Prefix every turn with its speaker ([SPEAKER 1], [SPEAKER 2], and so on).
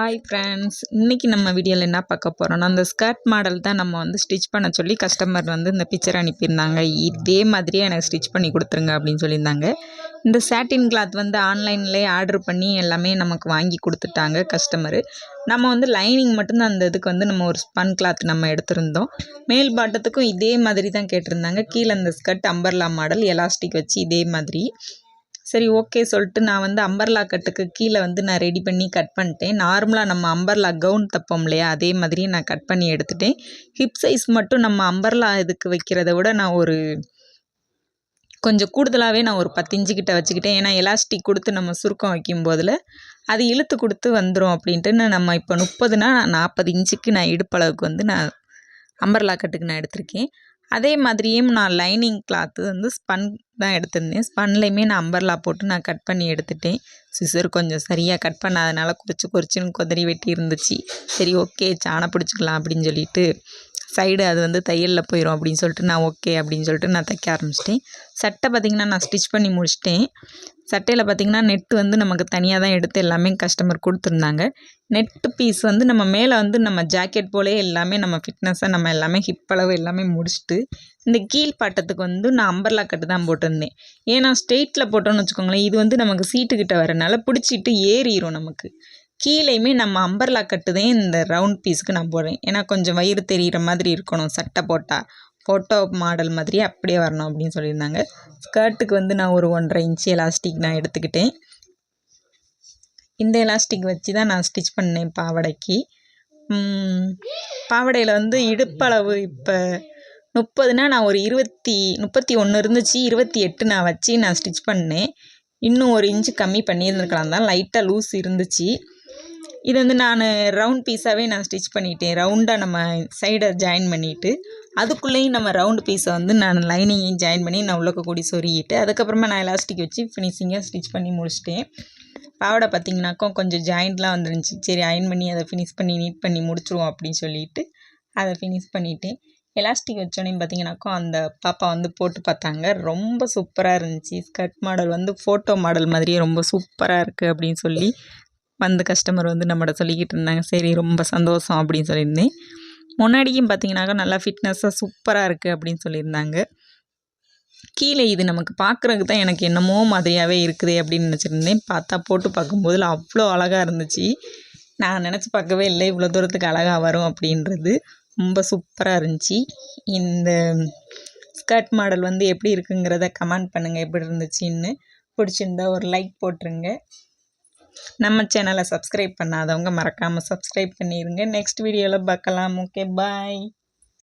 [SPEAKER 1] Hi friends, இன்னைக்கு நம்ம வீடியோவில் என்ன பார்க்க போகிறோம்னா, அந்த ஸ்கர்ட் மாடல் தான் நம்ம ஸ்டிச் பண்ண சொல்லி கஸ்டமர் இந்த பிக்சர் அனுப்பியிருந்தாங்க. இதே மாதிரியே எனக்கு ஸ்டிச் பண்ணி கொடுத்துருங்க அப்படின்னு சொல்லியிருந்தாங்க. இந்த சாட்டின் கிளாத் ஆன்லைன்லேயே ஆர்டர் பண்ணி எல்லாமே நமக்கு வாங்கி கொடுத்துட்டாங்க கஸ்டமரு. நம்ம லைனிங் மட்டும்தான் அந்த இதுக்கு நம்ம ஒரு ஸ்பன் கிளாத் நம்ம எடுத்திருந்தோம். மேல் பாட்டத்துக்கும் இதே மாதிரி தான் கேட்டிருந்தாங்க. கீழே அந்த ஸ்கர்ட் அம்பர்லா மாடல் எலாஸ்டிக் வச்சு இதே மாதிரி. சரி, ஓகே சொல்லிட்டு நான் அம்பர்லா கட்டுக்கு கீழே நான் ரெடி பண்ணி கட் பண்ணிட்டேன். நார்மலாக நம்ம அம்பர்லா கவுன் தைப்போம் இல்லையா, அதே மாதிரி நான் கட் பண்ணி எடுத்துட்டேன். ஹிப் சைஸ் மட்டும் நம்ம அம்பர்லா இதுக்கு வைக்கிறத விட நான் கொஞ்சம் கூடுதலாகவே நான் ஒரு 10 இன்ச்சு கிட்ட வச்சுக்கிட்டேன். ஏன்னா எலாஸ்டிக் கொடுத்து நம்ம சுருக்கம் வைக்கும் போதில் அது இழுத்து கொடுத்து வந்துடும் அப்படின்ட்டு நம்ம இப்போ 30னா 40 இன்ச்சுக்கு நான் இடுப்பளவுக்கு நான் அம்பர்லா கட்டுக்கு நான் எடுத்திருக்கேன். அதே மாதிரியும் நான் லைனிங் கிளாத்து ஸ்பன் தான் எடுத்திருந்தேன். ஸ்பன்லேயுமே நான் அம்பர்லா போட்டு நான் கட் பண்ணி எடுத்துட்டேன். சிசர் கொஞ்சம் சரியாக கட் பண்ணாதனால குறிச்சின்னு கொதறி வெட்டி இருந்துச்சு. சரி, ஓகே சாண பிடிச்சிக்கலாம் அப்படின்னு சொல்லிட்டு சைடு அது தையலில் போயிடும் அப்படின்னு சொல்லிட்டு நான் ஓகே அப்படின்னு சொல்லிட்டு நான் தைக்க ஆரம்பிச்சிட்டேன். சட்டை பார்த்திங்கன்னா நான் ஸ்டிச் பண்ணி முடிச்சிட்டேன். சட்டையில் பார்த்திங்கன்னா நெட்டு நமக்கு தனியாக தான் எடுத்து எல்லாமே கஸ்டமர் கொடுத்துருந்தாங்க. நெட்டு பீஸ் நம்ம மேலே நம்ம ஜாக்கெட் போலே எல்லாமே நம்ம ஃபிட்னஸாக நம்ம எல்லாமே ஹிப் அளவு எல்லாமே முடிச்சுட்டு இந்த கீழ் பாட்டத்துக்கு நான் அம்பர்லா கட்டு தான் போட்டிருந்தேன். ஏன்னா ஸ்ட்ரெயிட்டில் போட்டோன்னு வச்சுக்கோங்களேன், இது நமக்கு சீட்டுக்கிட்ட வரனால பிடிச்சிட்டு ஏறிடும். நமக்கு கீழேயுமே நம்ம அம்பர்லா கட்டு தான் இந்த ரவுண்ட் பீஸுக்கு நான் போடுறேன். ஏன்னா கொஞ்சம் வயிறு தெரிகிற மாதிரி இருக்கணும், சட்டை போட்டால் ஃபோட்டோ மாடல் மாதிரி அப்படியே வரணும் அப்படின்னு சொல்லியிருந்தாங்க. ஸ்கர்ட்டுக்கு நான் ஒரு 1.5 இன்ச்சு எலாஸ்டிக் நான் எடுத்துக்கிட்டேன். இந்த எலாஸ்டிக் வச்சு தான் நான் ஸ்டிச் பண்ணேன் பாவாடைக்கு. பாவாடையில் இடுப்பளவு இப்போ 30னா நான் ஒரு 31 இருந்துச்சு, 28 நான் வச்சு நான் ஸ்டிச் பண்ணேன். இன்னும் 1 இன்ச்சு கம்மி பண்ணியிருந்துருக்கலாம் தான், லைட்டாக லூஸ் இருந்துச்சு. இது நான் ரவுண்ட் பீஸாகவே நான் ஸ்டிச் பண்ணிட்டேன். ரவுண்டாக நம்ம சைடை ஜாயின் பண்ணிவிட்டு அதுக்குள்ளேயும் நம்ம ரவுண்டு பீஸை நான் லைனிங்கையும் ஜாயின் பண்ணி நான் உள்ளக்க கூடி சொருகிட்டு அதுக்கப்புறமா நான் எலாஸ்டிக் வச்சு ஃபினிஷிங்காக ஸ்டிச் பண்ணி முடிச்சிட்டேன். பாவாடை பார்த்திங்கனாக்கா கொஞ்சம் ஜாயிண்ட்லாம் வந்துருந்துச்சு. சரி, அயன் பண்ணி அதை ஃபினிஷ் பண்ணி நீட் பண்ணி முடிச்சிருவோம் அப்படின்னு சொல்லிட்டு அதை ஃபினிஷ் பண்ணிவிட்டேன். எலாஸ்டிக் வச்சோன்னே பார்த்திங்கனாக்கா அந்த பாப்பா போட்டு பார்த்தாங்க. ரொம்ப சூப்பராக இருந்துச்சு. ஸ்கர்ட் மாடல் ஃபோட்டோ மாடல் மாதிரியே ரொம்ப சூப்பராக இருக்குது அப்படின்னு சொல்லி கஸ்டமர் நம்மகிட்ட சொல்லிக்கிட்டு இருந்தாங்க. சரி, ரொம்ப சந்தோஷம் அப்படின்னு சொல்லியிருந்தேன். முன்னாடியும் பார்த்திங்கனாக்கா நல்லா ஃபிட்னஸாக சூப்பராக இருக்குது அப்படின்னு சொல்லியிருந்தாங்க. கீழே இது நமக்கு பார்க்குறதுக்கு தான் எனக்கு என்னமோ மாதிரியாகவே இருக்குது அப்படின்னு நினச்சிருந்தேன். பார்த்தா போட்டு பார்க்கும்போதில் அவ்வளோ அழகாக இருந்துச்சு. நான் நினச்சி பார்க்கவே இல்லை இவ்வளோ தூரத்துக்கு அழகாக வரும் அப்படின்றது. ரொம்ப சூப்பராக இருந்துச்சு. இந்த ஸ்கர்ட் மாடல் எப்படி இருக்குங்கிறத கமெண்ட் பண்ணுங்கள் எப்படி இருந்துச்சுன்னு. பிடிச்சிருந்தா ஒரு லைக் போட்டுருங்க. நம்ம சேனலை சப்ஸ்கிரைப் பண்ணாதவங்க மறக்காமல் சப்ஸ்கிரைப் பண்ணிடுங்க. நெக்ஸ்ட் வீடியோவில் பார்க்கலாம். ஓகே, பாய்.